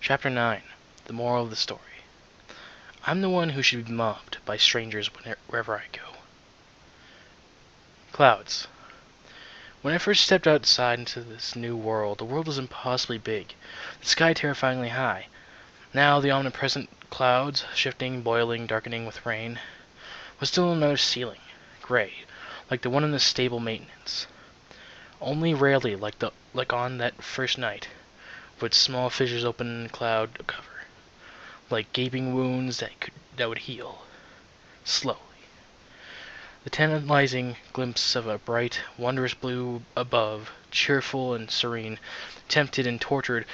Chapter 9. The Moral of the Story. I'm the one who should be mobbed by strangers wherever I go. Clouds. When I first stepped outside into this new world, the world was impossibly big, the sky terrifyingly high. Now the omnipresent clouds, shifting, boiling, darkening with rain, was still another ceiling, gray, like the one in the stable maintenance. Only rarely, like on that first night, would small fissures open in the cloud cover, like gaping wounds that would heal slowly. The tantalizing glimpse of a bright, wondrous blue above, cheerful and serene, tempted and tortured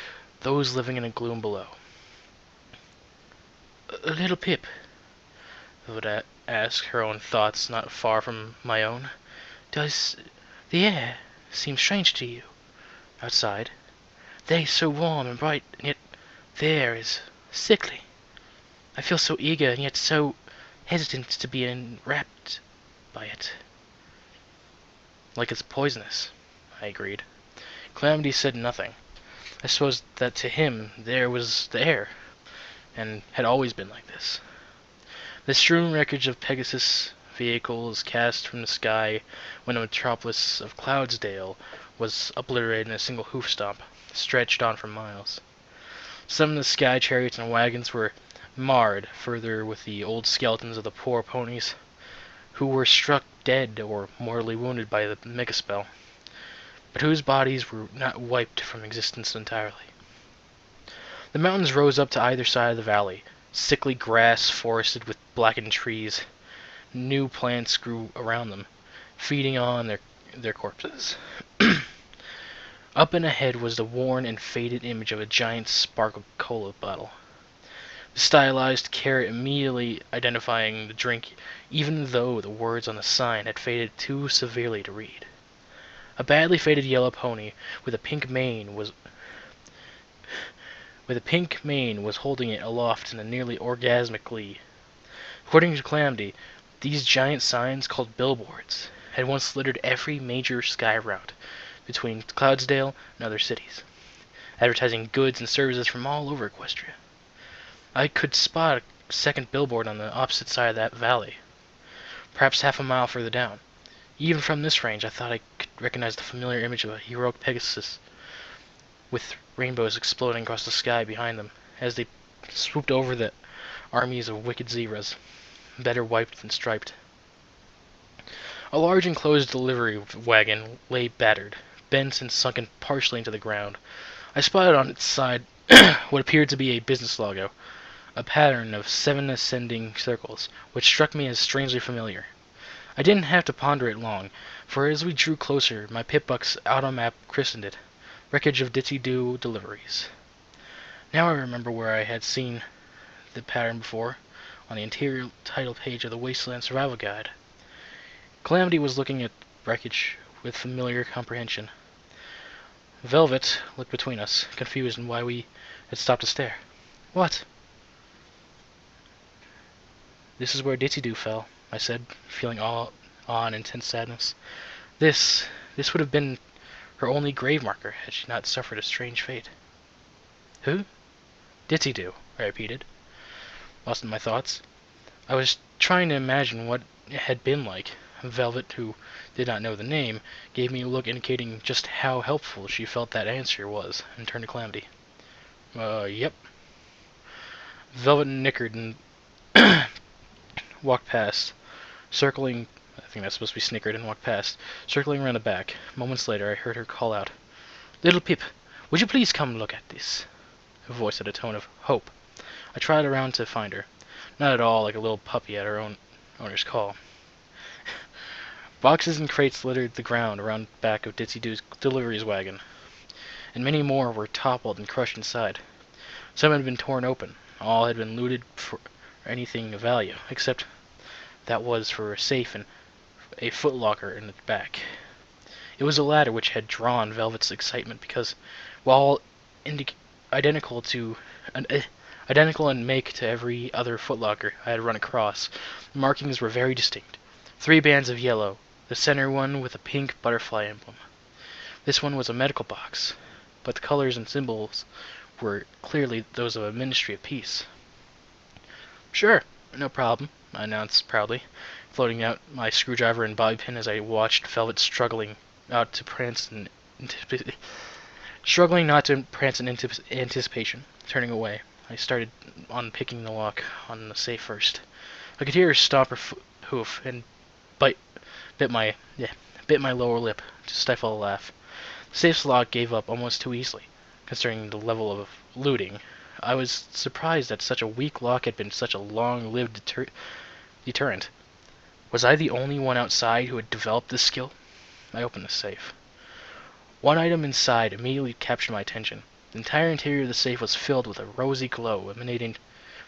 those living in a gloom below. Little Pip, would ask, her own thoughts not far from my own, does the air seem strange to you outside? They so warm and bright, and yet the air is sickly. I feel so eager and yet so hesitant to be enwrapped by it. Like it's poisonous, I agreed. Calamity said nothing. I suppose that to him there was the air, and had always been like this. The strewn wreckage of Pegasus vehicles cast from the sky when the metropolis of Cloudsdale was obliterated in a single hoof stomp, stretched on for miles. Some of the sky chariots and wagons were marred further with the old skeletons of the poor ponies, who were struck dead or mortally wounded by the megaspell, but whose bodies were not wiped from existence entirely. The mountains rose up to either side of the valley, sickly grass forested with blackened trees. New plants grew around them, feeding on their corpses. Up and ahead was the worn and faded image of a giant sparkled cola bottle. The stylized carrot immediately identifying the drink, even though the words on the sign had faded too severely to read. A badly faded yellow pony with a pink mane was holding it aloft in a nearly orgasmic glee. According to Calamity, these giant signs, called billboards, had once littered every major sky route between Cloudsdale and other cities, advertising goods and services from all over Equestria. I could spot a second billboard on the opposite side of that valley, perhaps half a mile further down. Even from this range, I thought I could recognize the familiar image of a heroic Pegasus, with rainbows exploding across the sky behind them as they swooped over the armies of wicked zebras, better wiped than striped. A large enclosed delivery wagon lay battered, bent and sunken partially into the ground. I spotted on its side what appeared to be a business logo, a pattern of 7 ascending circles, which struck me as strangely familiar. I didn't have to ponder it long, for as we drew closer, my Pip-Buck's auto-map christened it, Wreckage of Ditzy-Doo Deliveries. Now I remember where I had seen the pattern before, on the interior title page of the Wasteland Survival Guide. Calamity was looking at wreckage with familiar comprehension. Velvet looked between us, confused in why we had stopped to stare. What? This is where Ditzy-Doo fell, I said, feeling awe and intense sadness. This would have been her only grave marker had she not suffered a strange fate. Who? Ditzy-Doo, I repeated, lost in my thoughts. I was trying to imagine what it had been like. Velvet, who did not know the name, gave me a look indicating just how helpful she felt that answer was, and turned to Calamity. Yep. Velvet nickered and walked past, circling, I think that's supposed to be snickered, and walked past, circling around the back. Moments later, I heard her call out, Little Pip, would you please come look at this? Her voice had a tone of hope. I trotted around to find her, not at all like a little puppy at her own owner's call. Boxes and crates littered the ground around the back of Ditzy-Doo's deliveries wagon, and many more were toppled and crushed inside. Some had been torn open. All had been looted for anything of value, except that was for a safe and a footlocker in the back. It was a latter which had drawn Velvet's excitement because, while identical in make to every other footlocker I had run across, the markings were very distinct. 3 bands of yellow, the center one with a pink butterfly emblem. This one was a medical box, but the colors and symbols were clearly those of a Ministry of Peace. "Sure, no problem," I announced proudly, floating out my screwdriver and bobby pin as I watched Velvet struggling not to prance in anticipation. Turning away, I started on picking the lock on the safe first. I could hear her stomp her hoof and bite, bit my lower lip to stifle a laugh. The safe's lock gave up almost too easily, considering the level of looting. I was surprised that such a weak lock had been such a long-lived deterrent. Was I the only one outside who had developed this skill? I opened the safe. One item inside immediately captured my attention. The entire interior of the safe was filled with a rosy glow emanating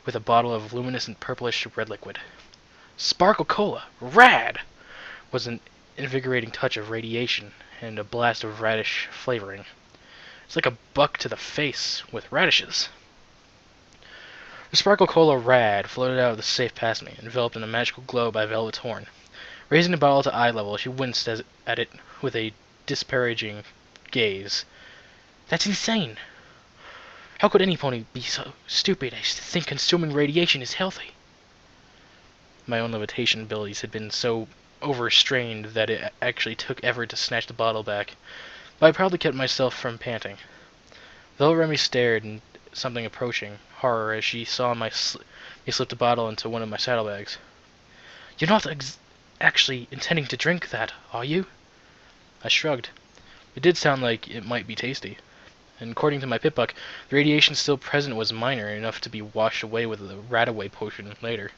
with a bottle of luminescent purplish red liquid. Sparkle Cola! Rad! Was an invigorating touch of radiation and a blast of radish flavoring. It's like a buck to the face with radishes. The Sparkle Cola Rad floated out of the safe past me, enveloped in a magical glow by Velvet's horn. Raising the bottle to eye level, she winced at it with a disparaging gaze. "That's insane! How could any pony be so stupid as to think consuming radiation is healthy?" My own levitation abilities had been so overstrained that it actually took effort to snatch the bottle back, but I proudly kept myself from panting. Velvet Remy stared in something approaching horror as she saw me slip the bottle into one of my saddlebags. "You're not actually intending to drink that, are you?" I shrugged. It did sound like it might be tasty, and according to my Pip-Buck, the radiation still present was minor enough to be washed away with the Rat-Away potion later.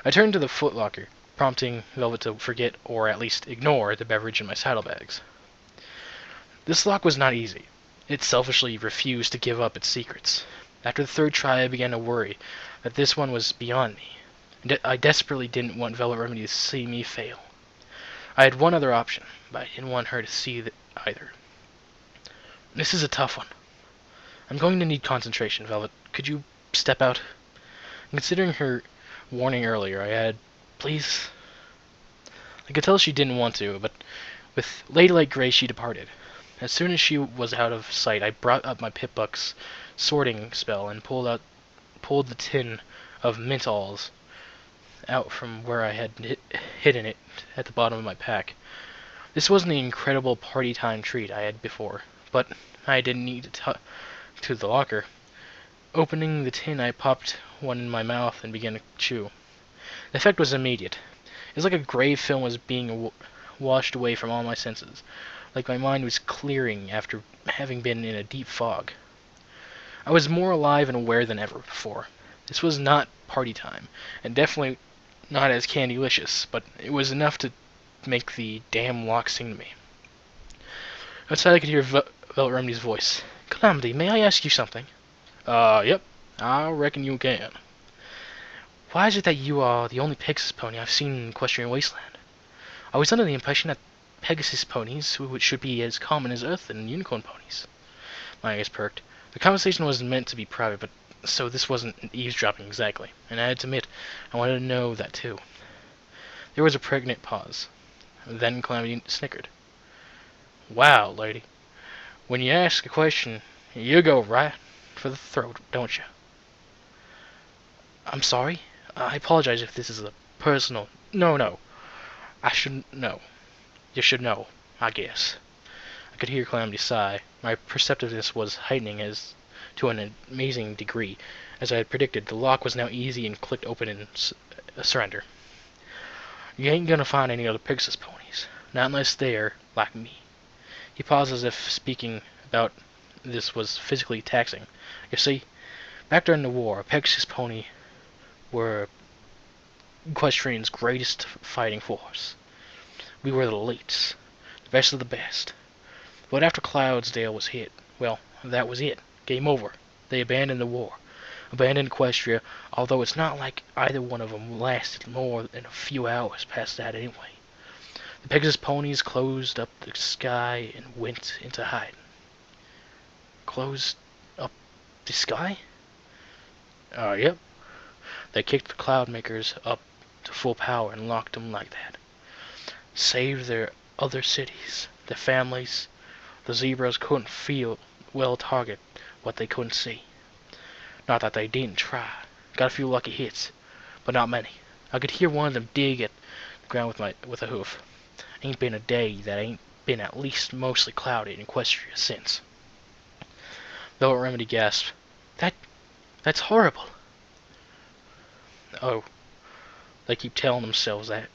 I turned to the footlocker, prompting Velvet to forget, or at least ignore, the beverage in my saddlebags. This lock was not easy. It selfishly refused to give up its secrets. After the third try, I began to worry that this one was beyond me, and I desperately didn't want Velvet Remedy to see me fail. I had one other option, but I didn't want her to see it either. "This is a tough one. I'm going to need concentration, Velvet. Could you step out?" Considering her warning earlier, I added, "Please?" I could tell she didn't want to, but with ladylike grace she departed. As soon as she was out of sight, I brought up my Pip-Buck's sorting spell and pulled the tin of mint-alls out from where I had hidden it at the bottom of my pack. This wasn't the incredible party time treat I had before, but I didn't need to the locker. Opening the tin, I popped one in my mouth and began to chew. The effect was immediate. It was like a gray film was being washed away from all my senses, like my mind was clearing after having been in a deep fog. I was more alive and aware than ever before. This was not party time, and definitely not as Candylicious, but it was enough to make the damn lock sing to me. Outside I could hear Velvet Remedy's voice. "Calamity, may I ask you something?" Yep. I reckon you can." "Why is it that you are the only Pegasus pony I've seen in Equestrian Wasteland? I was under the impression that Pegasus ponies should be as common as Earth and Unicorn ponies." My eyes perked. The conversation was meant to be private, but so this wasn't eavesdropping exactly, and I had to admit I wanted to know that too. There was a pregnant pause. Then Calamity snickered. "Wow, lady. When you ask a question, you go right for the throat, don't you?" "I'm sorry. I apologize if this is a personal—" No. I shouldn't know. You should know, I guess." I could hear Calamity sigh. My perceptiveness was heightening as to an amazing degree. As I had predicted, the lock was now easy and clicked open in surrender. "You ain't gonna find any other Pegasus ponies. Not unless they're like me." He paused as if speaking about this was physically taxing. "You see, back during the war, a Pegasus pony were Equestrian's greatest fighting force. We were the elites, the best of the best. But after Cloudsdale was hit, well, that was it. Game over. They abandoned the war. Abandoned Equestria, although it's not like either one of them lasted more than a few hours past that anyway. The Pegasus ponies closed up the sky and went into hiding." "Closed up the sky?" Yep. They kicked the Cloudmakers up to full power and locked them like that. Saved their other cities, their families. The zebras couldn't well target what they couldn't see. Not that they didn't try. Got a few lucky hits, but not many. I could hear one of them dig at the ground with a hoof. Ain't been a day that ain't been at least mostly cloudy in Equestria since. Though Remedy gasped, That's horrible. Oh, they keep telling themselves that.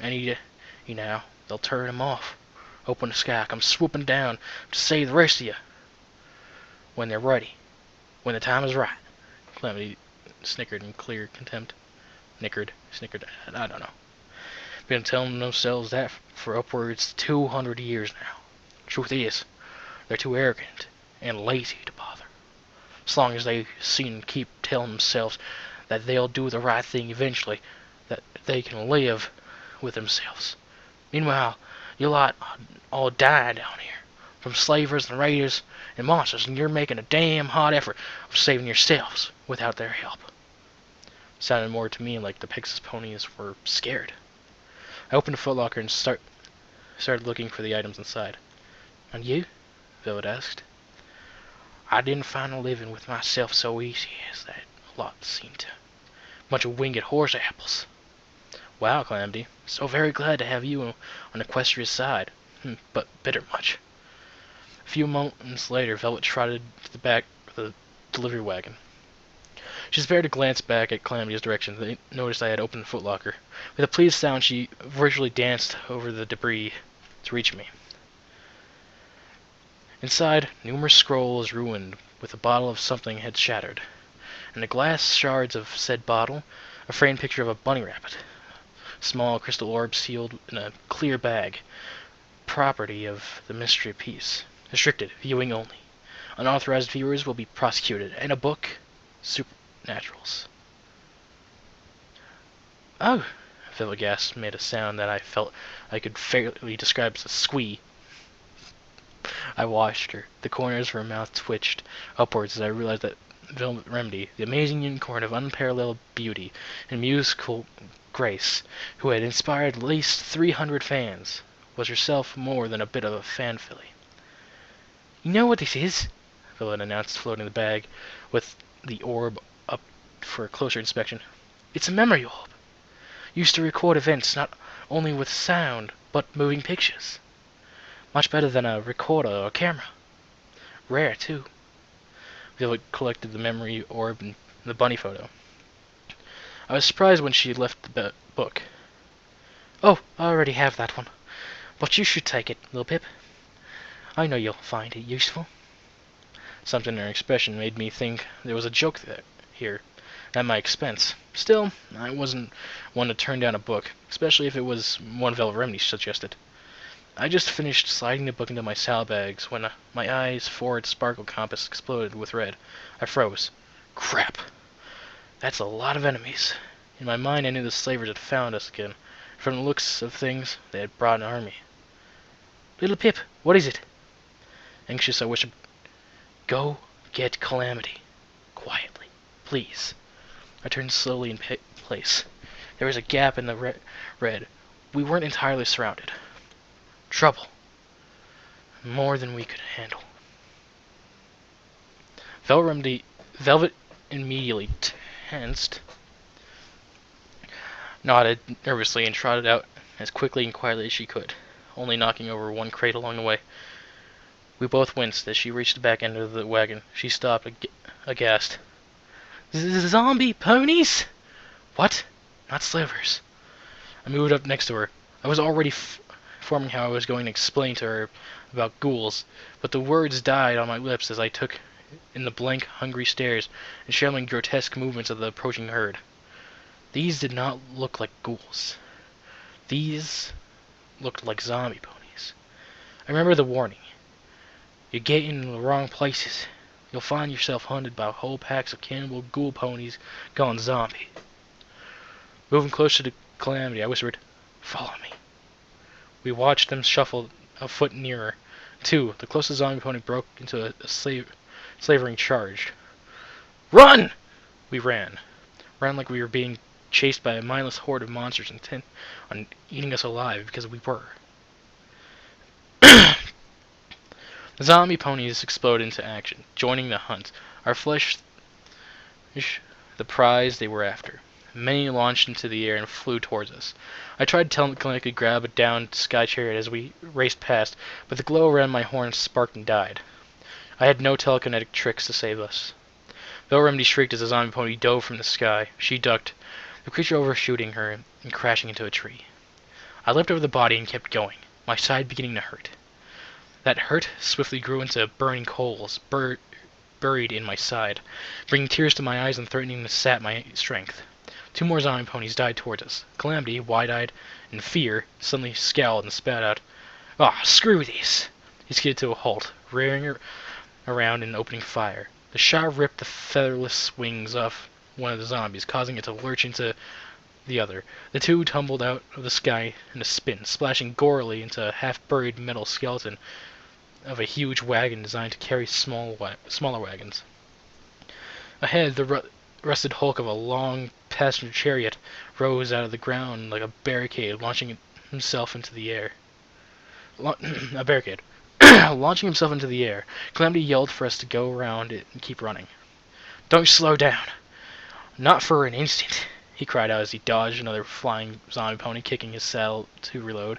And you know, they'll turn them off. Open the sky, come swooping down to save the rest of you. When they're ready. When the time is right. Calamity snickered in clear contempt. Snickered, I don't know. Been telling themselves that for upwards of 200 years now. Truth is, they're too arrogant and lazy to bother. As long as they seem to keep telling themselves that they'll do the right thing eventually, that they can live with themselves. Meanwhile, you lot all dying down here, from slavers and raiders and monsters, and you're making a damn hard effort of saving yourselves without their help. Sounded more to me like the Pegasus ponies were scared. I opened the footlocker and started looking for the items inside. And you? Velvet asked. I didn't find a living with myself so easy as that lot seemed to. Bunch of winged horse apples. Wow, Calamity. So very glad to have you on Equestria's side. But bitter much. A few moments later, Velvet trotted to the back of the delivery wagon. She spared a glance back at Calamity's direction. They noticed I had opened the footlocker. With a pleased sound, she virtually danced over the debris to reach me. Inside, numerous scrolls ruined with a bottle of something had shattered. And the glass shards of said bottle, a framed picture of a bunny rabbit. Small crystal orb sealed in a clear bag. Property of the mystery piece. Restricted, viewing only. Unauthorized viewers will be prosecuted. And a book, Supernaturals. Oh, Velvet made a sound that I felt I could fairly describe as a squee. I watched her. The corners of her mouth twitched upwards as I realized that Velvet Remedy, the amazing unicorn of unparalleled beauty and musical grace, who had inspired at least 300 fans, was herself more than a bit of a fan filly. You know what this is? Velvet announced, floating the bag with the orb up for a closer inspection. It's a memory orb. Used to record events not only with sound, but moving pictures. Much better than a recorder or camera. Rare, too. Velvet collected the memory orb and the bunny photo. I was surprised when she left the book. Oh, I already have that one. But you should take it, little Pip. I know you'll find it useful. Something in her expression made me think there was a joke here, at my expense. Still, I wasn't one to turn down a book, especially if it was one Velvet Remedy suggested. I just finished sliding the book into my saddlebags when my eyes' forward sparkle compass exploded with red. I froze. Crap! That's a lot of enemies. In my mind, I knew the slavers had found us again. From the looks of things, they had brought an army. Little Pip, what is it? Anxious, I whispered, Go get Calamity. Quietly. Please. I turned slowly in place. There was a gap in the red. We weren't entirely surrounded. Trouble. More than we could handle. Velvet immediately tensed, nodded nervously, and trotted out as quickly and quietly as she could, only knocking over one crate along the way. We both winced as she reached the back end of the wagon. She stopped, aghast. Zombie ponies? What? Not slavers. I moved up next to her. I was already forming how I was going to explain to her about ghouls, but the words died on my lips as I took in the blank, hungry stares and shambling, grotesque movements of the approaching herd. These did not look like ghouls. These looked like zombie ponies. I remember the warning. You're getting in the wrong places. You'll find yourself hunted by whole packs of cannibal ghoul ponies gone zombie. Moving closer to Calamity, I whispered, Follow me. We watched them shuffle a foot nearer. The closest zombie pony broke into a slavering charge. Run! We ran. Ran like we were being chased by a mindless horde of monsters intent on eating us alive, because we were. The zombie ponies exploded into action, joining the hunt. Our flesh, the prize they were after. Many launched into the air and flew towards us. I tried to tell them I could grab a downed sky chariot as we raced past, but the glow around my horns sparked and died. I had no telekinetic tricks to save us. Bell Remedy shrieked as the zombie pony dove from the sky. She ducked, the creature overshooting her and crashing into a tree. I leapt over the body and kept going, my side beginning to hurt. That hurt swiftly grew into burning coals, buried in my side, bringing tears to my eyes and threatening to sap my strength. 2 more zombie ponies died towards us. Calamity, wide-eyed in fear, suddenly scowled and spat out, "Ah, screw these!" He skidded to a halt, rearing around and opening fire. The shot ripped the featherless wings off one of the zombies, causing it to lurch into the other. The 2 tumbled out of the sky in a spin, splashing gorily into a half-buried metal skeleton of a huge wagon designed to carry smaller wagons. Ahead, the rusted hulk of a long passenger chariot rose out of the ground like a barricade, launching himself into the air. A barricade. Launching himself into the air, Calamity yelled for us to go around it and keep running. "Don't slow down! Not for an instant!" he cried out as he dodged another flying zombie pony, kicking his saddle to reload.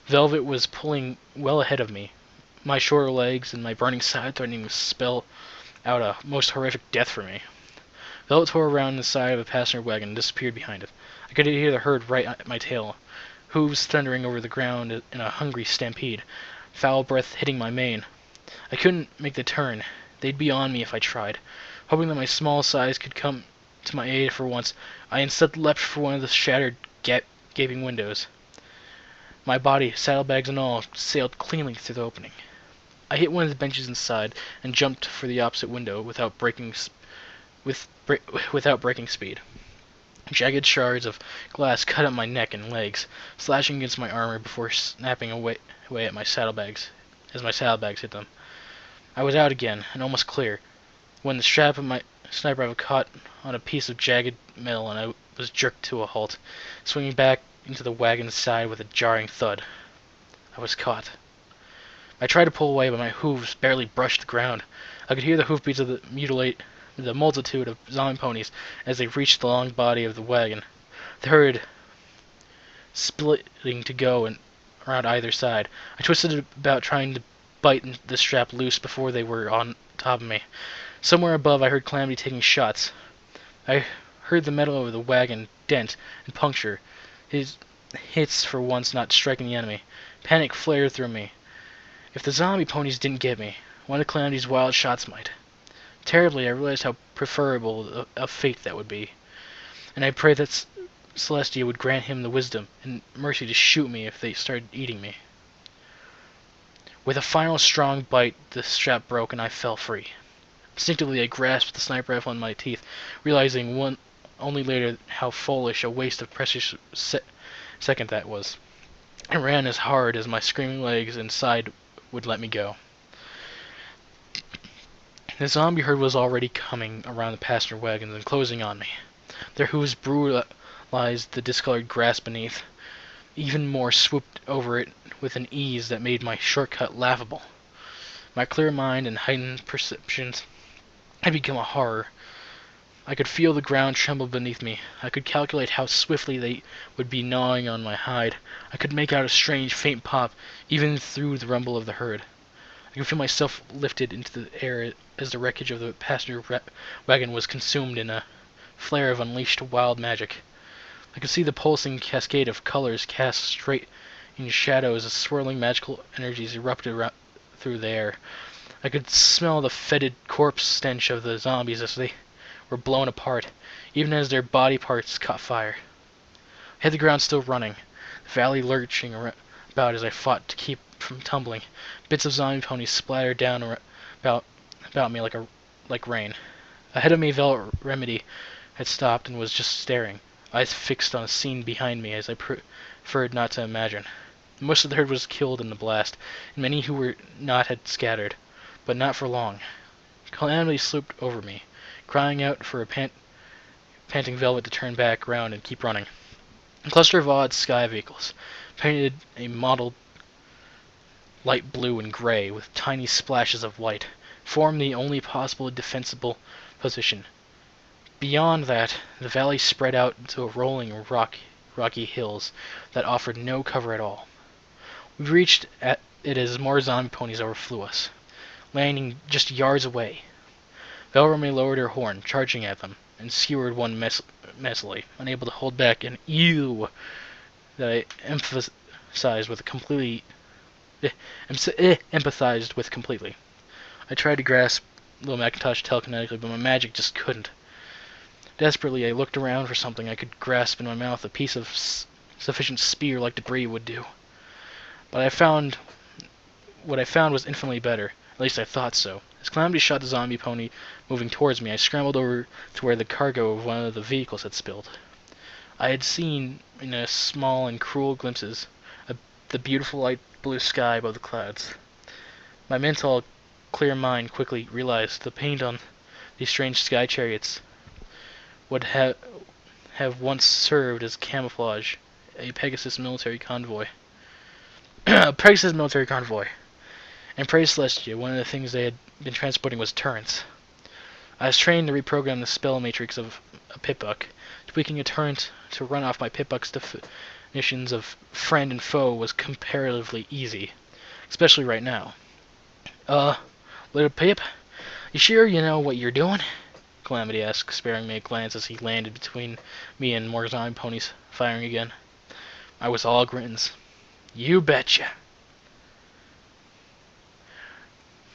Velvet was pulling well ahead of me, my shorter legs and my burning side threatening to spell out a most horrific death for me. Velvet tore around the side of a passenger wagon and disappeared behind it. I could hear the herd right at my tail, hooves thundering over the ground in a hungry stampede, foul breath hitting my mane. I couldn't make the turn. They'd be on me if I tried. Hoping that my small size could come to my aid for once, I instead leapt for one of the shattered, gaping windows. My body, saddlebags and all, sailed cleanly through the opening. I hit one of the benches inside and jumped for the opposite window without breaking speed. Jagged shards of glass cut up my neck and legs, slashing against my armor before snapping away at my saddlebags as my saddlebags hit them. I was out again and almost clear when the strap of my sniper rifle caught on a piece of jagged metal and I was jerked to a halt, swinging back into the wagon's side with a jarring thud. I was caught. I tried to pull away, but my hooves barely brushed the ground. I could hear the hoofbeats of the multitude of zombie ponies as they reached the long body of the wagon. The herd splitting to go and around either side. I twisted about trying to bite the strap loose before they were on top of me. Somewhere above I heard Calamity taking shots. I heard the metal of the wagon dent and puncture, his hits for once not striking the enemy. Panic flared through me. If the zombie ponies didn't get me, one of Calamity's wild shots might. Terribly, I realized how preferable a fate that would be, and I prayed that Celestia would grant him the wisdom and mercy to shoot me if they started eating me. With a final strong bite, the strap broke and I fell free. Instinctively, I grasped the sniper rifle in my teeth, realizing only later how foolish a waste of precious second that was. I ran as hard as my screaming legs and side would let me go. The zombie herd was already coming around the passenger wagons and closing on me. Their hooves brutalized the discolored grass beneath, even more swooped over it with an ease that made my shortcut laughable. My clear mind and heightened perceptions had become a horror. I could feel the ground tremble beneath me. I could calculate how swiftly they would be gnawing on my hide. I could make out a strange, faint pop, even through the rumble of the herd. I could feel myself lifted into the air as the wreckage of the passenger wagon was consumed in a flare of unleashed wild magic. I could see the pulsing cascade of colors cast straight in shadows as swirling magical energies erupted through the air. I could smell the fetid corpse stench of the zombies as they were blown apart, even as their body parts caught fire. I had the ground still running, the valley lurching about as I fought to keep from tumbling. Bits of zombie ponies splattered down about me like rain. Ahead of me, Velvet Remedy had stopped and was just staring, eyes fixed on a scene behind me as I preferred not to imagine. Most of the herd was killed in the blast, and many who were not had scattered, but not for long. Calamity swooped over me, crying out for a panting Velvet to turn back round and keep running. A cluster of odd sky vehicles, painted a mottled light blue and gray with tiny splashes of white, formed the only possible defensible position. Beyond that, the valley spread out into rolling rocky hills that offered no cover at all. We reached it as more zombie ponies overflew us, landing just yards away. Velrome lowered her horn, charging at them, and skewered one messily, unable to hold back an ew that I empathized with completely. I tried to grasp Little Macintosh telekinetically, but my magic just couldn't. Desperately, I looked around for something I could grasp in my mouth, a piece of sufficient spear-like debris would do. But what I found was infinitely better. At least I thought so. As Calamity shot the zombie pony moving towards me, I scrambled over to where the cargo of one of the vehicles had spilled. I had seen, in a small and cruel glimpses, the beautiful light blue sky above the clouds. My mental, clear mind quickly realized the paint on these strange sky chariots would have once served as camouflage, a Pegasus military convoy. A Pegasus military convoy. And praise Celestia, one of the things they had been transporting was turrets. I was trained to reprogram the spell matrix of a Pip-Buck. Tweaking a turret to run off my Pip-Buck's definitions of friend and foe was comparatively easy, especially right now. Little Pip, you sure you know what you're doing? Calamity asked, sparing me a glance as he landed between me and more zombie ponies, firing again. I was all grins. You betcha.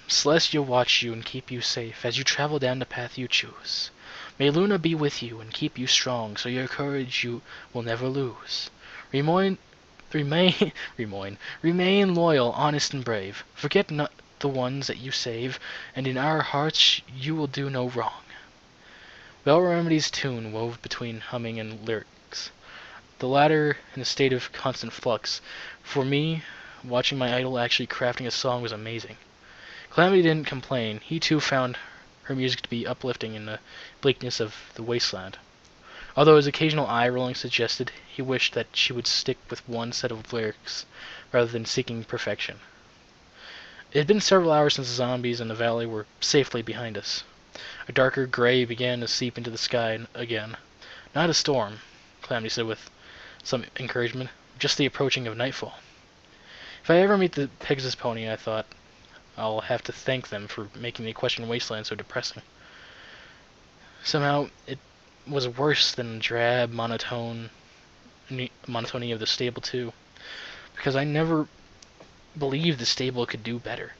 Celestia watch you and keep you safe as you travel down the path you choose. May Luna be with you and keep you strong, so your courage you will never lose. Remain loyal, honest, and brave. Forget not the ones that you save, and in our hearts you will do no wrong. Bell Remedy's tune wove between humming and lyrics, the latter in a state of constant flux. For me, watching my idol actually crafting a song was amazing. Calamity didn't complain. He too found her music to be uplifting in the bleakness of the wasteland. Although his occasional eye-rolling suggested he wished that she would stick with one set of lyrics rather than seeking perfection. It had been several hours since the zombies in the valley were safely behind us. A darker gray began to seep into the sky again. Not a storm, Calamity said with some encouragement, just the approaching of nightfall. If I ever meet the Pegasus pony, I thought, I'll have to thank them for making the Equestrian wasteland so depressing. Somehow, it was worse than the drab monotony of the stable too, because I never believed the stable could do better.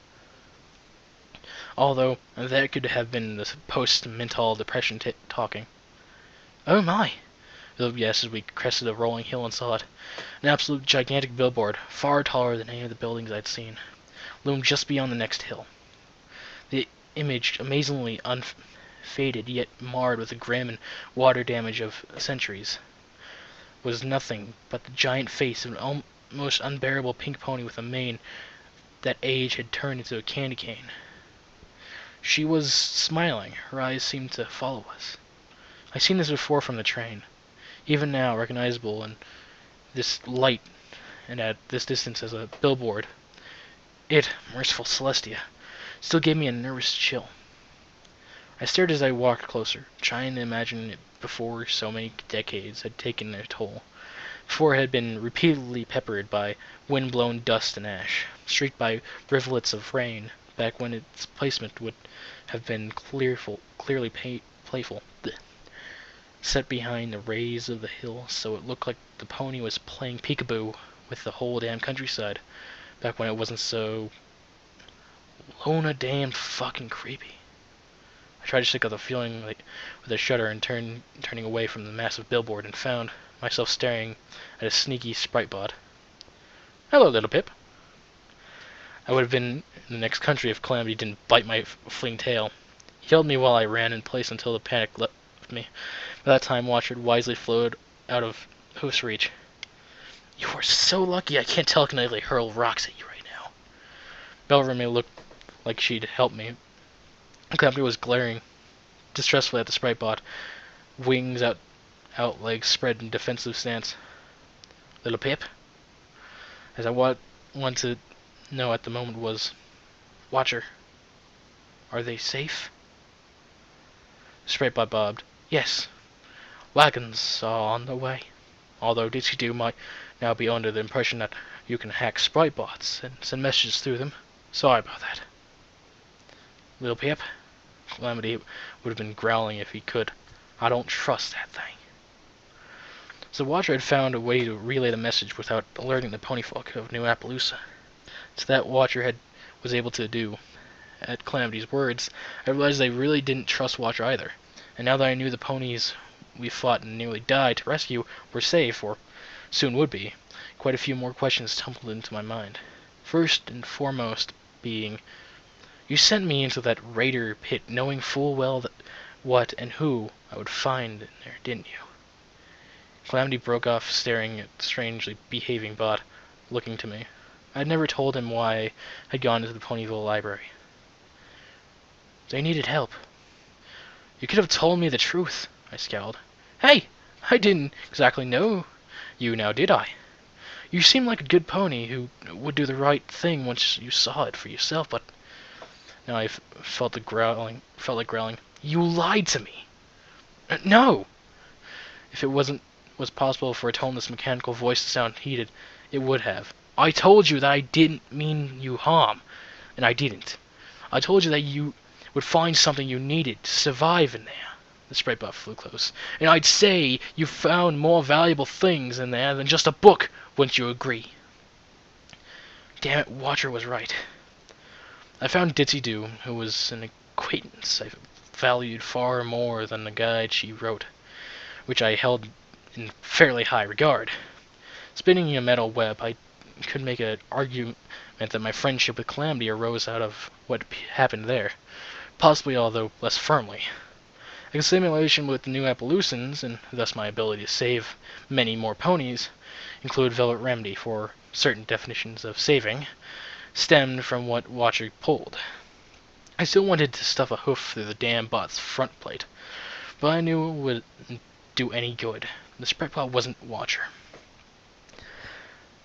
Although, that could have been the post-mental depression talking. Oh my! Yes, as we crested a rolling hill and saw it. An absolute gigantic billboard, far taller than any of the buildings I'd seen, loomed just beyond the next hill. The image, amazingly unfaded, yet marred with the grim and water damage of centuries, was nothing but the giant face of an almost unbearable pink pony with a mane that age had turned into a candy cane. She was smiling. Her eyes seemed to follow us. I'd seen this before from the train. Even now, recognizable in this light and at this distance as a billboard, it, merciful Celestia, still gave me a nervous chill. I stared as I walked closer, trying to imagine it before so many decades had taken their toll, before it had been repeatedly peppered by wind-blown dust and ash, streaked by rivulets of rain, back when its placement would have been clearly playful, set behind the rays of the hill so it looked like the pony was playing peekaboo with the whole damn countryside, back when it wasn't so Lona damn fucking creepy. I tried to shake off the feeling with a shudder and turning away from the massive billboard and found myself staring at a sneaky sprite bot. Hello, little Pip. I would have been in the next country if Calamity didn't bite my fleeing tail. He held me while I ran in place until the panic left me. By that time, Watcher had wisely floated out of hoof's reach. You are so lucky I can't telekinetically hurl rocks at you right now. Belverme looked like she'd help me. Calamity was glaring distressfully at the sprite bot, wings out, legs spread in defensive stance. Little Pip? As I wanted to know at the moment was, Watcher, are they safe? Sprite Bot bobbed. Yes, wagons are on the way. Although Dixie might now be under the impression that you can hack Sprite bots and send messages through them. Sorry about that. Little Pip, Calamity would have been growling if he could. I don't trust that thing. So the Watcher had found a way to relay the message without alerting the ponyfolk of New Appaloosa. So that Watcher was able to do. At Calamity's words, I realized I really didn't trust Watcher either. And now that I knew the ponies we fought and nearly died to rescue were safe, or soon would be, quite a few more questions tumbled into my mind. First and foremost being, you sent me into that raider pit knowing full well that what and who I would find in there, didn't you? Calamity broke off, staring at the strangely behaving bot, looking to me. I had never told him why I had gone into the Ponyville library. They needed help. You could have told me the truth, I scowled. Hey! I didn't exactly know you now, did I? You seem like a good pony who would do the right thing once you saw it for yourself, but now I felt like growling. You lied to me! No! If it was possible for a toneless mechanical voice to sound heated, it would have. I told you that I didn't mean you harm, and I didn't. I told you that you would find something you needed to survive in there. The Sprite Bot flew close. And I'd say you found more valuable things in there than just a book, wouldn't you agree? Damn it, Watcher was right. I found Ditzy who was an acquaintance I valued far more than the guide she wrote, which I held in fairly high regard. Spinning a metal web, I could make an argument that my friendship with Calamity arose out of what happened there, possibly although less firmly. A simulation with the New Appaloosans, and thus my ability to save many more ponies, include Velvet Remedy for certain definitions of saving, stemmed from what Watcher pulled. I still wanted to stuff a hoof through the damn bot's front plate, but I knew it wouldn't do any good. The Sprite Bot wasn't Watcher.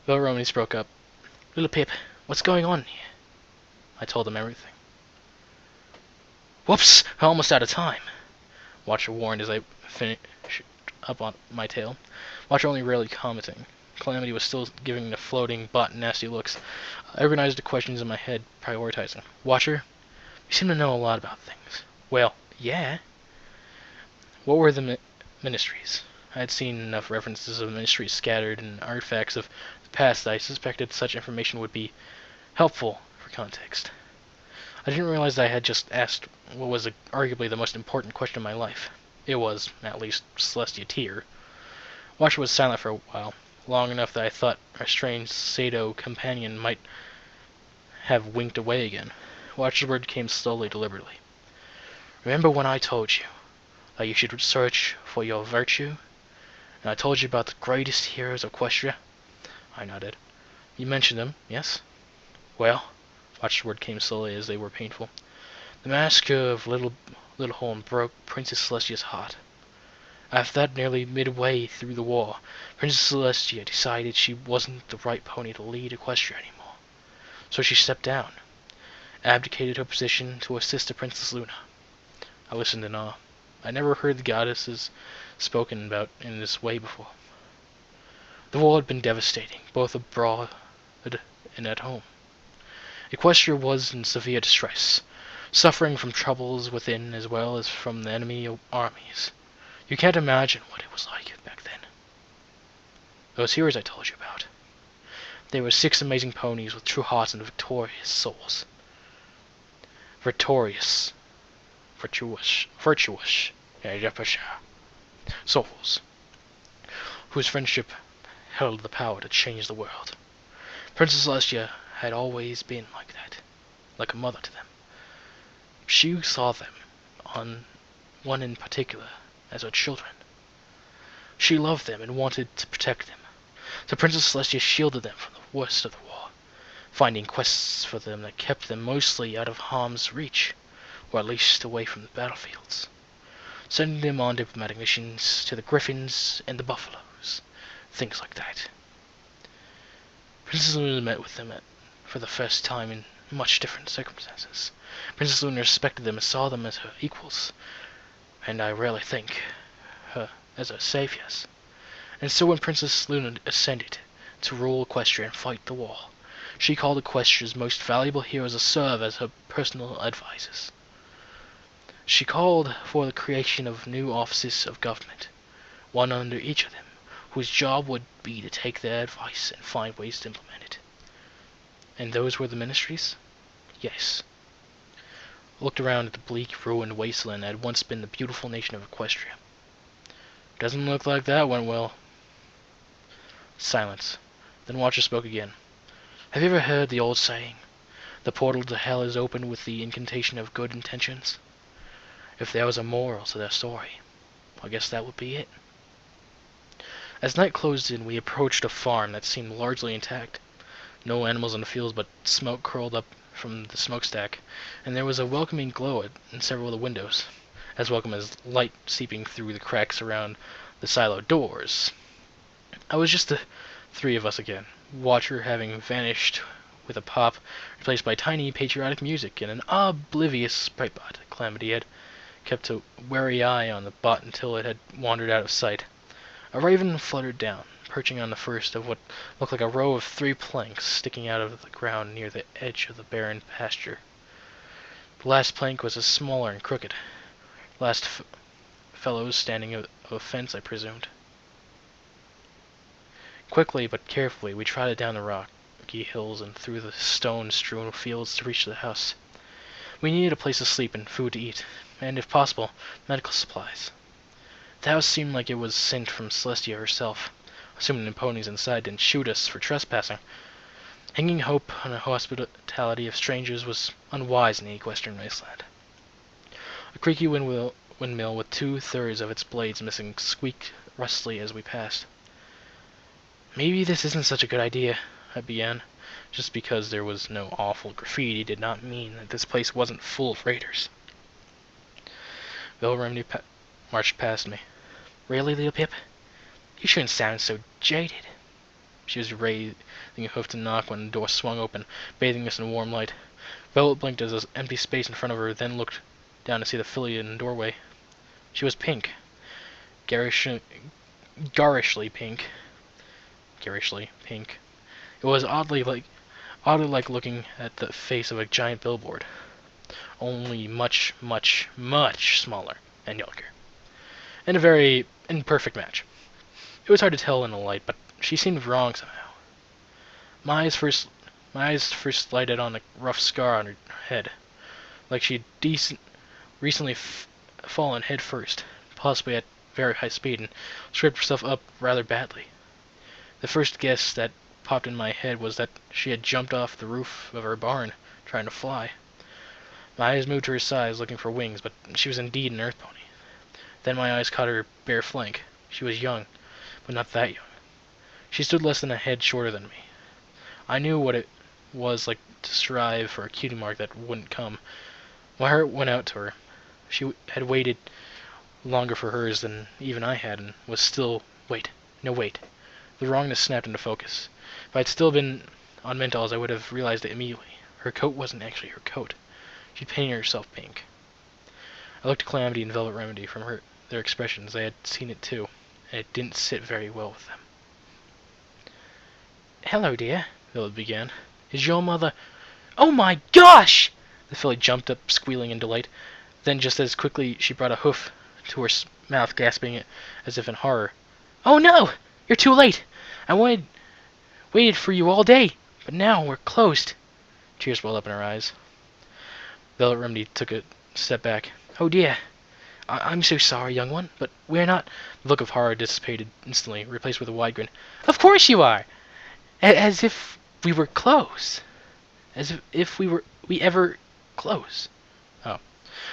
Velvet Remedy spoke up. Little Pip, what's going on here? I told him everything. Whoops! Almost out of time. Watcher warned as I finished up on my tail. Watcher only rarely commenting. Calamity was still giving the floating bot nasty looks. I organized the questions in my head, prioritizing. Watcher, you seem to know a lot about things. Well, yeah. What were the ministries? I had seen enough references of ministries scattered in artifacts of the past that I suspected such information would be helpful for context. I didn't realize that I had just asked what was arguably the most important question of my life. It was, at least, Celestia Tier. Watcher was silent for a while, long enough that I thought our strange Sado companion might have winked away again. Watcher's word came slowly, deliberately. Remember when I told you that you should search for your virtue? And I told you about the greatest heroes of Equestria? I nodded. You mentioned them, yes? Well, Watcher's word came slowly as they were painful. The massacre of Little Horn broke Princess Celestia's heart. After that, nearly midway through the war, Princess Celestia decided she wasn't the right pony to lead Equestria anymore. So she stepped down, abdicated her position to assist the Princess Luna. I listened in awe. I never heard the goddesses spoken about in this way before. The war had been devastating, both abroad and at home. Equestria was in severe distress, suffering from troubles within as well as from the enemy armies. You can't imagine what it was like back then. Those heroes I told you about. They were 6 amazing ponies with true hearts and victorious souls. Virtuous souls, whose friendship held the power to change the world. Princess Celestia had always been like that, like a mother to them. She saw them, on one in particular, as her children. She loved them and wanted to protect them. So Princess Celestia shielded them from the worst of the war, finding quests for them that kept them mostly out of harm's reach, or at least away from the battlefields, sending them on diplomatic missions to the Griffins and the Buffaloes, things like that. Princess Luna met with them for the first time in much different circumstances. Princess Luna respected them and saw them as her equals, and I rarely think her as her saviors. And so when Princess Luna ascended to rule Equestria and fight the war, she called Equestria's most valuable heroes to serve as her personal advisors. She called for the creation of new offices of government, one under each of them, whose job would be to take their advice and find ways to implement it. And those were the ministries? Yes. I looked around at the bleak, ruined wasteland that had once been the beautiful nation of Equestria. Doesn't look like that went well. Silence. Then Watcher spoke again. Have you ever heard the old saying, the portal to hell is open with the incantation of good intentions? If there was a moral to their story, I guess that would be it. As night closed in, we approached a farm that seemed largely intact. No animals in the fields, but smoke curled up from the smokestack, and there was a welcoming glow in several of the windows, as welcome as light seeping through the cracks around the silo doors. I was just the three of us again, Watcher having vanished with a pop, replaced by tiny patriotic music and an oblivious sprite bot. Calamity had kept a wary eye on the bot until it had wandered out of sight. A raven fluttered down, perching on the first of what looked like a row of 3 planks sticking out of the ground near the edge of the barren pasture. The last plank was smaller and crooked. The last fellows standing of a fence, I presumed. Quickly but carefully we trotted down the rocky hills and through the stone-strewn fields to reach the house. We needed a place to sleep and food to eat, and, if possible, medical supplies. The house seemed like it was sent from Celestia herself, assuming the ponies inside didn't shoot us for trespassing. Hanging hope on the hospitality of strangers was unwise in the Equestrian wasteland. A creaky windmill with 2/3 of its blades missing squeaked rustily as we passed. Maybe this isn't such a good idea, I began. Just because there was no awful graffiti did not mean that this place wasn't full of raiders. Bill Remedy marched past me. Really, little Pip? You shouldn't sound so jaded. She was raising a hoof to knock when the door swung open, bathing us in warm light. Velvet blinked as the empty space in front of her, then looked down to see the filly in the doorway. She was pink. Garishly pink. It was oddly like looking at the face of a giant billboard, only much, much, much smaller and younger. And a very imperfect match. It was hard to tell in the light, but she seemed wrong somehow. My eyes first lighted on a rough scar on her head, like she'd recently fallen head first, possibly at very high speed, and scraped herself up rather badly. The first guess that popped in my head was that she had jumped off the roof of her barn, trying to fly. My eyes moved to her sides, looking for wings, but she was indeed an earth pony. Then my eyes caught her bare flank. She was young, but not that young. She stood less than a head shorter than me. I knew what it was like to strive for a cutie mark that wouldn't come. My heart went out to her. She had waited longer for hers than even I had, and was still... Wait. The wrongness snapped into focus. If I'd still been on mentals, I would have realized it immediately. Her coat wasn't actually her coat. She'd painted herself pink. I looked at Calamity and Velvet Remedy. From their expressions, I had seen it too, and it didn't sit very well with them. Hello, dear, Velvet began. Is your mother... Oh my gosh! The filly jumped up, squealing in delight. Then, just as quickly, she brought a hoof to her mouth, gasping as if in horror. Oh no! You're too late! I waited for you all day, but now we're closed. Tears welled up in her eyes. Velvet Remedy took a step back. Oh dear. I'm so sorry, young one, but we're not... The look of horror dissipated instantly, replaced with a wide grin. Of course you are! As if we were closed. As if we ever close. Oh.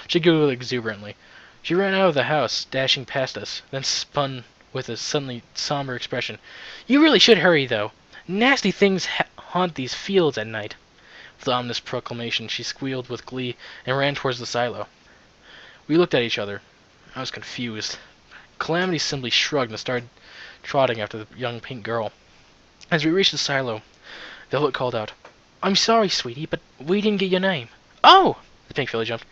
She giggled exuberantly. She ran out of the house, dashing past us, then spun with a suddenly somber expression. You really should hurry, though. Nasty things haunt these fields at night. With the ominous proclamation, she squealed with glee and ran towards the silo. We looked at each other. I was confused. Calamity simply shrugged and started trotting after the young pink girl. As we reached the silo, Velvet called out, I'm sorry, sweetie, but we didn't get your name. Oh! The pink filly jumped.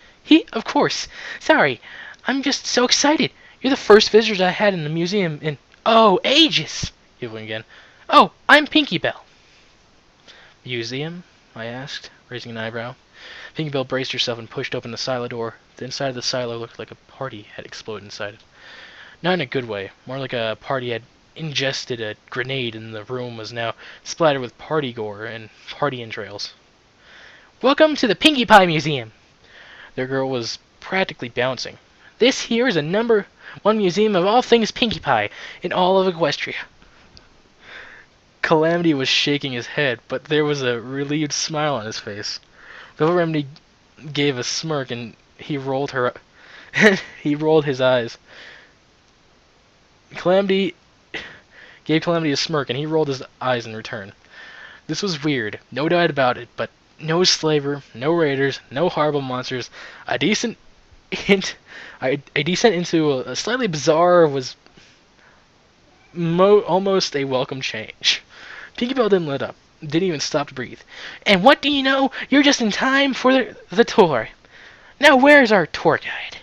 Of course. Sorry. I'm just so excited. You're the first visitors I had in the museum in, oh, ages! Giggling again. Oh, I'm Pinky Bell. Museum? I asked, raising an eyebrow. Pinky Bell braced herself and pushed open the silo door. The inside of the silo looked like a party had exploded inside it. Not in a good way, more like a party had ingested a grenade and the room was now splattered with party gore and party entrails. Welcome to the Pinkie Pie Museum! The girl was practically bouncing. This here is a #1 museum of all things Pinkie Pie in all of Equestria. Calamity was shaking his head, but there was a relieved smile on his face. Velvet Remedy gave a smirk and he rolled his eyes. Calamity gave Calamity a smirk and he rolled his eyes in return. This was weird, no doubt about it, but no slaver, no raiders, no horrible monsters. A descent into a slightly bizarre was almost a welcome change. Pinky Bell didn't let up, didn't even stop to breathe. And what do you know? You're just in time for the tour. Now where's our tour guide?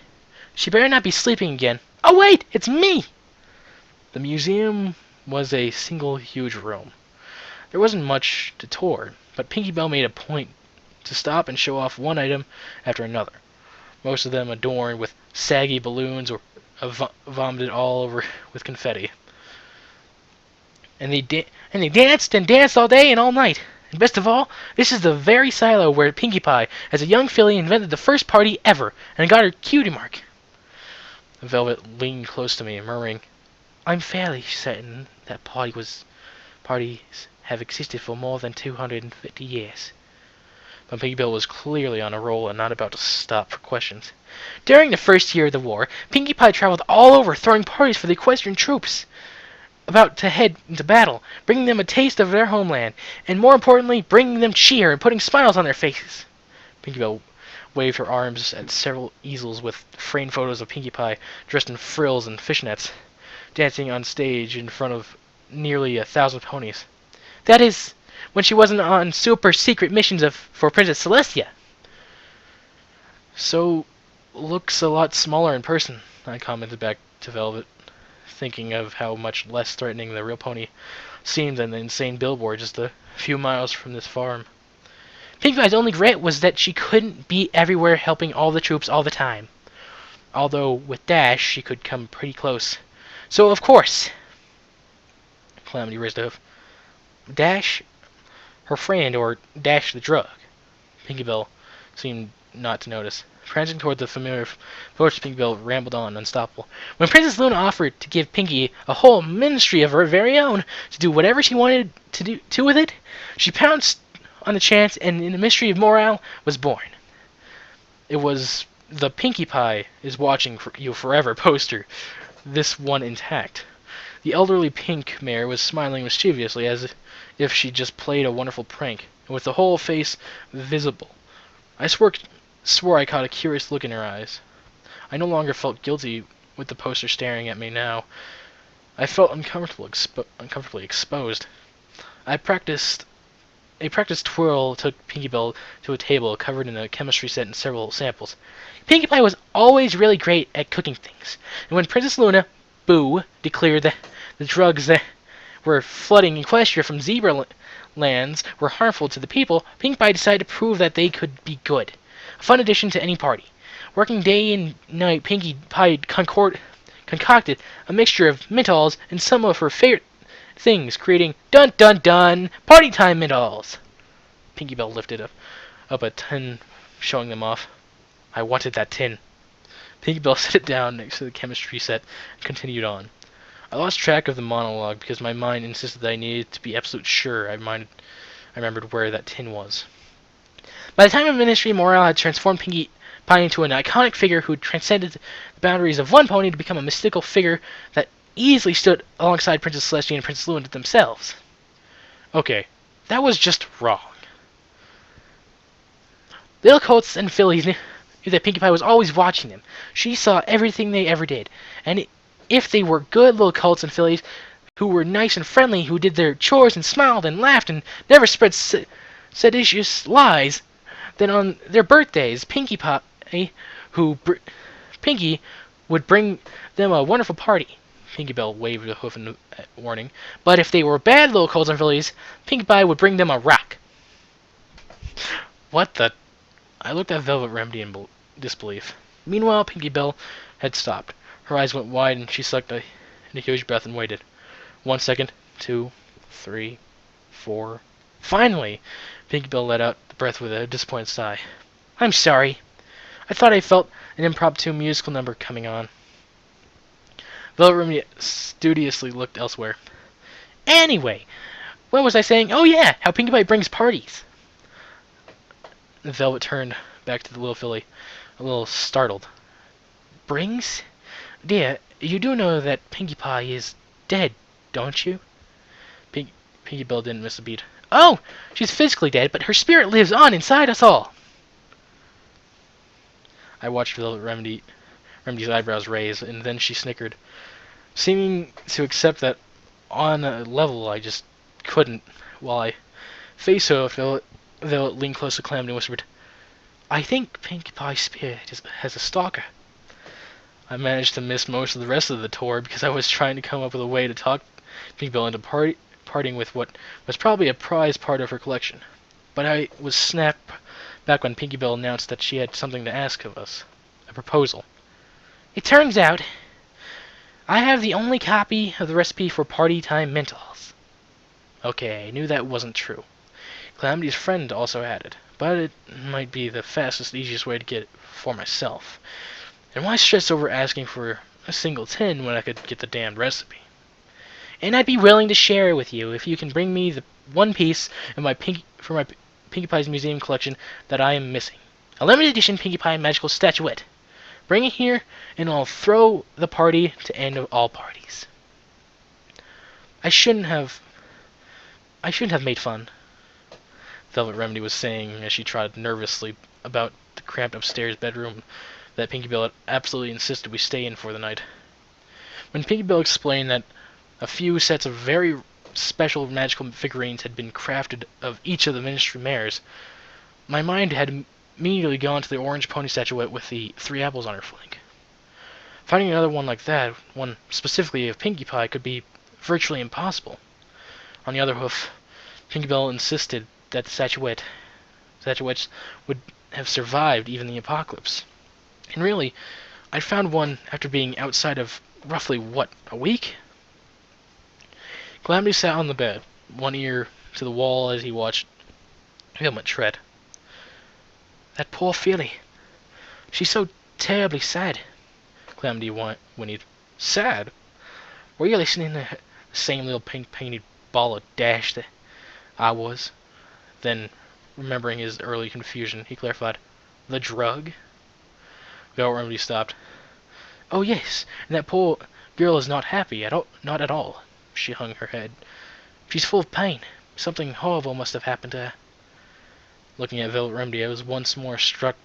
She better not be sleeping again. Oh wait, it's me! The museum was a single huge room. There wasn't much to tour, but Pinky Bell made a point to stop and show off one item after another. Most of them adorned with saggy balloons or vomited all over with confetti. And they danced and danced all day and all night. And best of all, this is the very silo where Pinkie Pie, as a young filly, invented the first party ever and got her cutie mark. Velvet leaned close to me, murmuring, I'm fairly certain that parties have existed for more than 250 years. But Pinky Bell was clearly on a roll and not about to stop for questions. During the first year of the war, Pinkie Pie traveled all over throwing parties for the equestrian troops about to head into battle, bringing them a taste of their homeland, and more importantly, bringing them cheer and putting smiles on their faces. Pinky Bell waved her arms at several easels with framed photos of Pinkie Pie dressed in frills and fishnets, dancing on stage in front of nearly 1,000 ponies. That is, when she wasn't on super secret missions for Princess Celestia. So, looks a lot smaller in person, I commented back to Velvet, thinking of how much less threatening the real pony seemed than the insane billboard just a few miles from this farm. Pinkie Pie's only regret was that she couldn't be everywhere helping all the troops all the time. Although, with Dash, she could come pretty close. So, of course... Calamity raised a hoof. Dash, her friend, or Dash the drug? Pinky Bell seemed not to notice. Prancing toward the familiar fortress, Pinky Bell rambled on, unstoppable. When Princess Luna offered to give Pinky a whole ministry of her very own to do whatever she wanted to do with it, she pounced on the chance, and the mystery of morale was born. It was the Pinkie Pie is watching you forever poster, this one intact. The elderly pink mare was smiling mischievously as if she just played a wonderful prank, and with the whole face visible. I swore I caught a curious look in her eyes. I no longer felt guilty with the poster staring at me now. I felt uncomfortably exposed. A practiced twirl took Pinkie Bell to a table covered in a chemistry set and several samples. Pinkie Pie was always really great at cooking things, and when Princess Luna, Boo, declared that the drugs that were flooding Equestria from zebra lands were harmful to the people, Pinkie Pie decided to prove that they could be good. A fun addition to any party. Working day and night, Pinkie Pie concocted a mixture of menthols and some of her favorite things, creating dun dun dun party time menthols. Pinkie Bell lifted up a tin, showing them off. I wanted that tin. Pinkie Bell set it down next to the chemistry set and continued on. I lost track of the monologue because my mind insisted that I needed to be absolute sure I remembered where that tin was. By the time of Ministry, Morale had transformed Pinkie Pie into an iconic figure who transcended the boundaries of one pony to become a mystical figure that easily stood alongside Princess Celestia and Princess Luna themselves. Okay, that was just wrong. Little colts and fillies knew that Pinkie Pie was always watching them. She saw everything they ever did, and if they were good little colts and fillies who were nice and friendly, who did their chores and smiled and laughed and never spread seditious lies. Then on their birthdays, Pinkie would bring them a wonderful party. Pinkie Bell waved a hoof in warning. But if they were bad little colds and fillies, Pinkie Pie would bring them a rock. What the? I looked at Velvet Remedy in disbelief. Meanwhile, Pinkie Bell had stopped. Her eyes went wide and she sucked in a huge breath and waited. 1 second, 2, 3, 4. Finally, Pinkie Bell let out the breath with a disappointed sigh. I'm sorry. I thought I felt an impromptu musical number coming on. Velvet Remedy studiously looked elsewhere. Anyway, what was I saying? Oh yeah, how Pinkie Pie brings parties. Velvet turned back to the little filly, a little startled. Brings? Dear, you do know that Pinkie Pie is dead, don't you? Pinkie Bell didn't miss a beat. Oh, she's physically dead, but her spirit lives on inside us all. I watched Velvet Remedy's eyebrows raise, and then she snickered, seeming to accept that on a level I just couldn't. While I faced her, Velvet leaned close to Calamity and whispered, I think Pinkie Pie's spirit has a stalker. I managed to miss most of the rest of the tour because I was trying to come up with a way to talk Pinkie Bell into parting with what was probably a prized part of her collection. But I was snapped back when Pinkie Bell announced that she had something to ask of us. A proposal. It turns out I have the only copy of the recipe for party time Mentos. Okay, I knew that wasn't true. Calamity's friend also had it, but it might be the fastest, easiest way to get it for myself. And why stress over asking for a single tin when I could get the damned recipe? And I'd be willing to share it with you if you can bring me the one piece of my Pinkie Pie's museum collection that I am missing. A limited edition Pinkie Pie magical statuette. Bring it here, and I'll throw the party to end of all parties. I shouldn't have made fun, Velvet Remedy was saying as she trotted nervously about the cramped upstairs bedroom that Pinkie Bell had absolutely insisted we stay in for the night. When Pinkie Bell explained that a few sets of very special magical figurines had been crafted of each of the Ministry mares, my mind had immediately gone to the orange pony statuette with the 3 apples on her flank. Finding another one like that, one specifically of Pinkie Pie, could be virtually impossible. On the other hoof, Pinkie Bell insisted that the statuettes would have survived even the apocalypse. And really, I found one after being outside of roughly, a week? Calamity sat on the bed, one ear to the wall as he watched Helmet tread. That poor filly. She's so terribly sad, Calamity whinnied. Sad? Were you listening to the same little pink-painted ball of dash that I was? Then, remembering his early confusion, he clarified, the drug? Velvet Remedy stopped. Oh yes, and that poor girl is not happy, not at all. She hung her head. She's full of pain. Something horrible must have happened to her. Looking at Velvet Remedy, I was once more struck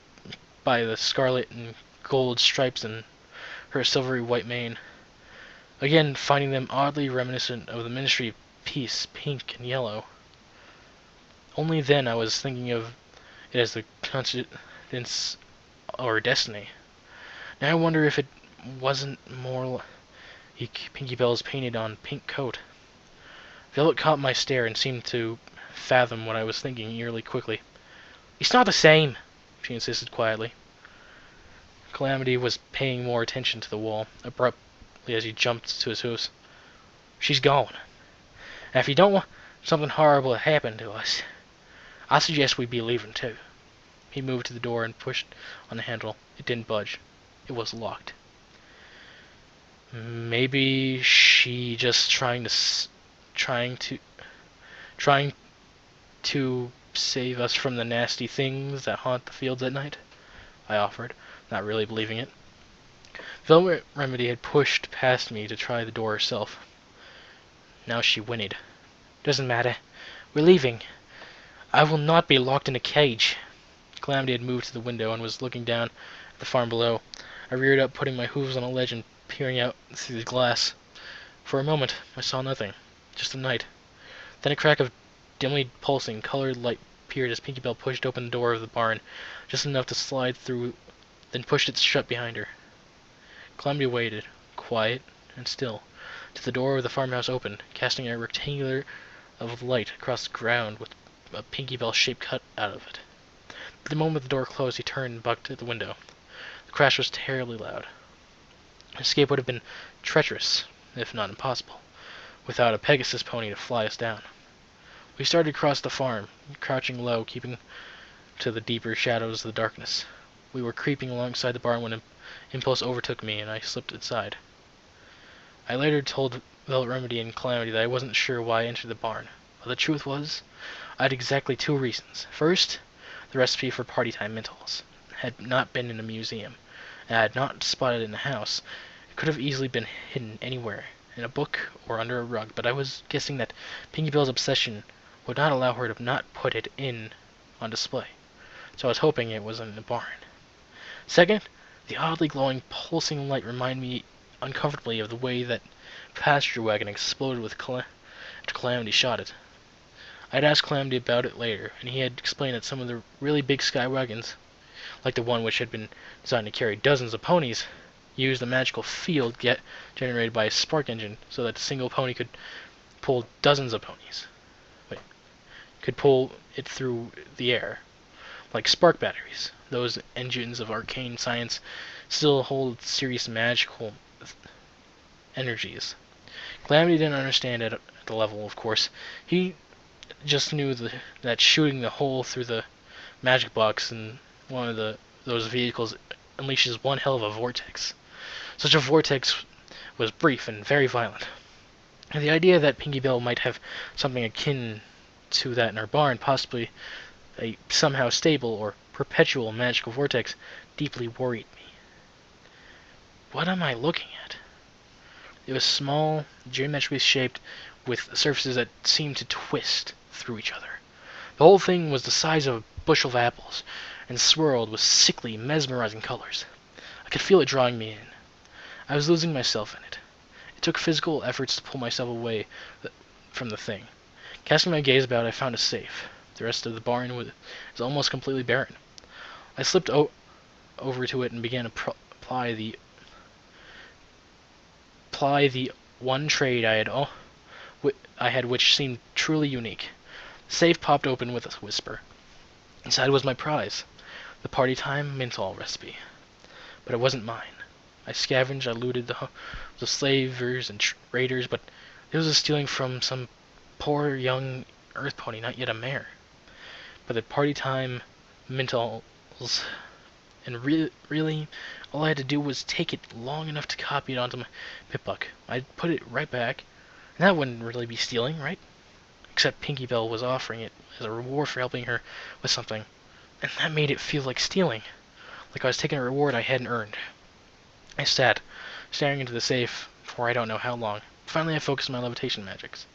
by the scarlet and gold stripes in her silvery white mane. Again, finding them oddly reminiscent of the Ministry of Peace, pink and yellow. Only then I was thinking of it as the constituents or destiny. Now I wonder if it wasn't more like Pinkie Bell's painted on pink coat. Velvet caught my stare and seemed to fathom what I was thinking eerily quickly. It's not the same, she insisted quietly. Calamity was paying more attention to the wall, abruptly as he jumped to his hoofs. She's gone. And if you don't want something horrible to happen to us, I suggest we be leaving too. He moved to the door and pushed on the handle. It didn't budge. It was locked. Maybe she just trying to save us from the nasty things that haunt the fields at night? I offered, not really believing it. Velvet Remedy had pushed past me to try the door herself. Now she whinnied. Doesn't matter. We're leaving. I will not be locked in a cage. Calamity had moved to the window and was looking down at the farm below. I reared up, putting my hooves on a ledge and peering out through the glass. For a moment, I saw nothing. Just the night. Then a crack of dimly pulsing colored light appeared as Pinky Bell pushed open the door of the barn, just enough to slide through, then pushed it shut behind her. Calamity waited, quiet and still, till the door of the farmhouse opened, casting a rectangular of light across the ground with a Pinky Bell shape cut out of it. But the moment the door closed, he turned and bucked at the window. The crash was terribly loud. Escape would have been treacherous, if not impossible, without a Pegasus pony to fly us down. We started across the farm, crouching low, keeping to the deeper shadows of the darkness. We were creeping alongside the barn when impulse overtook me, and I slipped inside. I later told Velvet Remedy and Calamity that I wasn't sure why I entered the barn, but the truth was, I had exactly 2 reasons. First, the recipe for party time mintalls had not been in a museum, and I had not spotted it in the house. It could have easily been hidden anywhere, in a book or under a rug, but I was guessing that Pinky Bell's obsession would not allow her to not put it on display, so I was hoping it was in the barn. Second, the oddly glowing, pulsing light reminded me uncomfortably of the way that pasture wagon exploded with after Calamity shot it. I'd asked Calamity about it later, and he had explained that some of the really big sky wagons, like the one which had been designed to carry dozens of ponies, used a magical field generated by a spark engine so that a single pony could pull dozens of ponies. Could pull it through the air, like spark batteries. Those engines of arcane science still hold serious magical energies. Calamity didn't understand it at the level, of course. He just knew that shooting the hole through the magic box in one of those vehicles unleashes one hell of a vortex. Such a vortex was brief and very violent. And the idea that Pinky Bell might have something akin to that in her barn, possibly a somehow stable or perpetual magical vortex, deeply worried me. What am I looking at? It was small, geometrically shaped, with surfaces that seemed to twist through each other. The whole thing was the size of a bushel of apples, and swirled with sickly, mesmerizing colors. I could feel it drawing me in. I was losing myself in it. It took physical efforts to pull myself away from the thing. Casting my gaze about, I found a safe. The rest of the barn was almost completely barren. I slipped over to it and began to apply the one trade I had which seemed truly unique. The safe popped open with a whisper. Inside was my prize, the party time menthol recipe. But it wasn't mine. I scavenged, I looted the slavers and raiders, but it was a stealing from some poor young earth pony, not yet a mare. But the party time mentals, and really, all I had to do was take it long enough to copy it onto my pip-buck. I'd put it right back, and that wouldn't really be stealing, right? Except Pinky Bell was offering it as a reward for helping her with something, and that made it feel like stealing, like I was taking a reward I hadn't earned. I sat, staring into the safe for I don't know how long. Finally, I focused my levitation magics.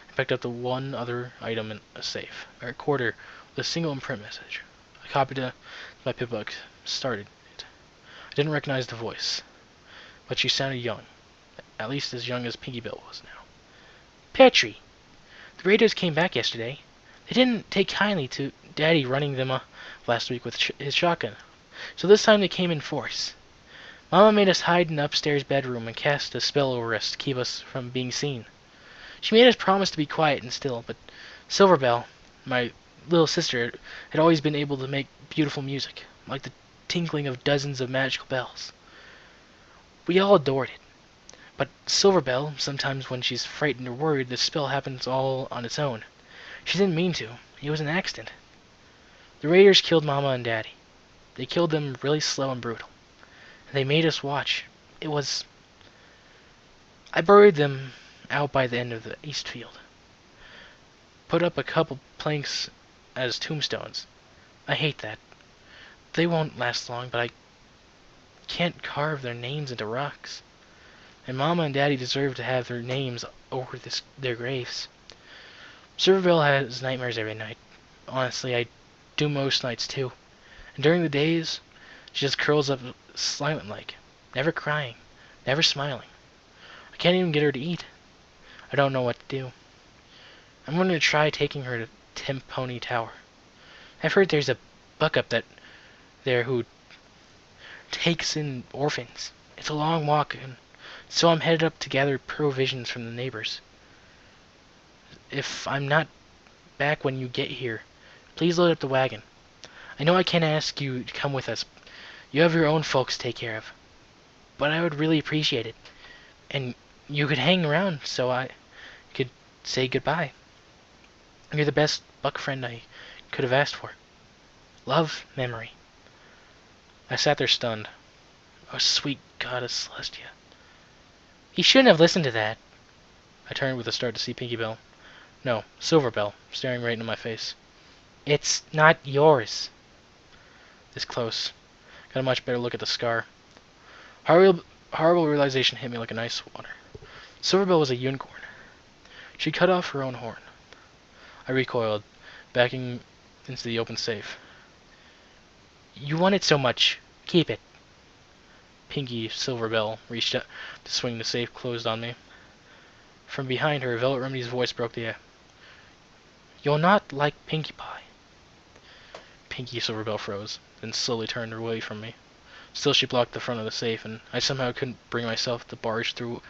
I picked up the one other item in a safe, a recorder with a single imprint message. I copied it to my pip-buck, started it. I didn't recognize the voice, but she sounded young, at least as young as Pinky Bell was now. Petrie! The raiders came back yesterday. They didn't take kindly to Daddy running them off last week with his shotgun, so this time they came in force. Mama made us hide in the upstairs bedroom and cast a spell over us to keep us from being seen. She made us promise to be quiet and still, but Silverbell, my little sister, had always been able to make beautiful music, like the tinkling of dozens of magical bells. We all adored it. But Silverbell, sometimes when she's frightened or worried, the spell happens all on its own. She didn't mean to. It was an accident. The raiders killed Mama and Daddy. They killed them really slow and brutal. And they made us watch. It was... I buried them out by the end of the east field. Put up a couple planks as tombstones. I hate that. They won't last long, but I can't carve their names into rocks. And Mama and Daddy deserve to have their names over their graves. Silverbell has nightmares every night. Honestly, I do most nights too. And during the days, she just curls up silent-like, never crying, never smiling. I can't even get her to eat. I don't know what to do. I'm going to try taking her to Tim Pony Tower. I've heard there's a buck up there who takes in orphans. It's a long walk, and so I'm headed up to gather provisions from the neighbors. If I'm not back when you get here, please load up the wagon. I know I can't ask you to come with us. You have your own folks to take care of. But I would really appreciate it. And you could hang around so I could say goodbye. You're the best buck friend I could have asked for. Love, Memory. I sat there stunned. Oh, sweet goddess Celestia. He shouldn't have listened to that. I turned with a start to see Pinky Bell. No, Silver Bell, staring right into my face. It's not yours. This close. Got a much better look at the scar. Horrible realization hit me like an ice water. Silver Bell was a unicorn. She cut off her own horn. I recoiled, backing into the open safe. You want it so much. Keep it. Pinky Silver Bell reached out to swing the safe closed on me. From behind her, Velvet Remedy's voice broke the air. You're not like Pinkie Pie. Pinky Silver Bell froze, then slowly turned away from me. Still she blocked the front of the safe, and I somehow couldn't bring myself to barge through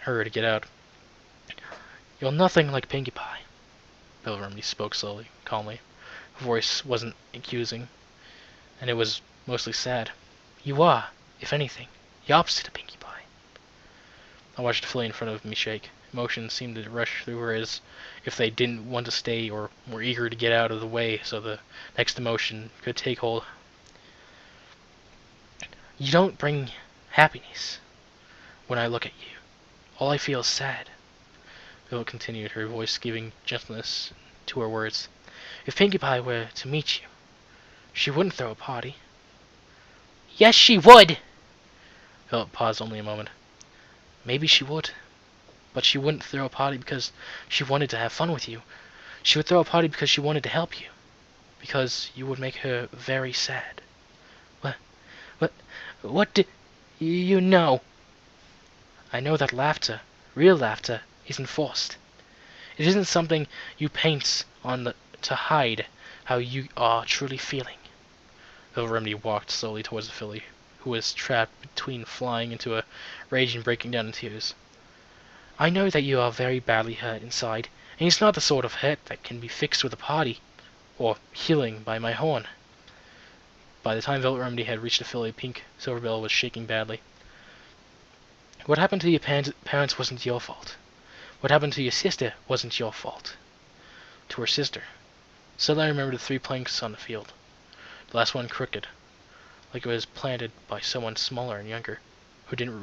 her to get out. You're nothing like Pinkie Pie. Velvet Remedy spoke slowly, calmly. Her voice wasn't accusing, and it was mostly sad. You are, if anything, the opposite of Pinkie Pie. I watched the filly in front of me shake. Emotions seemed to rush through her as if they didn't want to stay or were eager to get out of the way so the next emotion could take hold. You don't bring happiness when I look at you. All I feel is sad. Velvet continued, her voice giving gentleness to her words. If Pinkie Pie were to meet you, she wouldn't throw a party. Yes, she would! Velvet paused only a moment. Maybe she would. But she wouldn't throw a party because she wanted to have fun with you. She would throw a party because she wanted to help you. Because you would make her very sad. What do you know? I know that laughter, real laughter, isn't forced. It isn't something you paint on to hide how you are truly feeling. Velvet Remedy walked slowly towards the filly, who was trapped between flying into a rage and breaking down in tears. I know that you are very badly hurt inside, and it's not the sort of hurt that can be fixed with a party, or healing by my horn. By the time Velvet Remedy had reached the filly, Pink Silver Bell was shaking badly. What happened to your parents wasn't your fault. What happened to your sister wasn't your fault. To her sister. Suddenly I remembered the 3 planks on the field. The last one crooked, like it was planted by someone smaller and younger, who didn't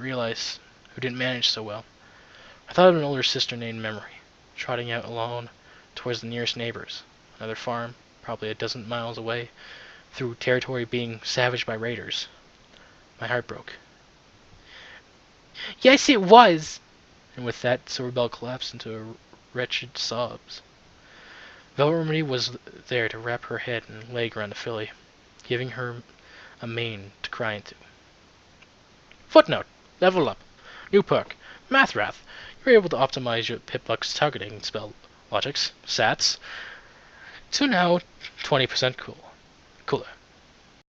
manage so well. I thought of an older sister named Memory, trotting out alone towards the nearest neighbors, another farm, probably a dozen miles away, through territory being savaged by raiders. My heart broke. Yes, it was! And with that, Silver Bell collapsed into wretched sobs. Velvet Remedy was there to wrap her head and leg around the filly, giving her a mane to cry into. Footnote. Level up. New perk. Mathrath. You're able to optimize your Pipluck's targeting spell logics, sats, to now 20% cooler.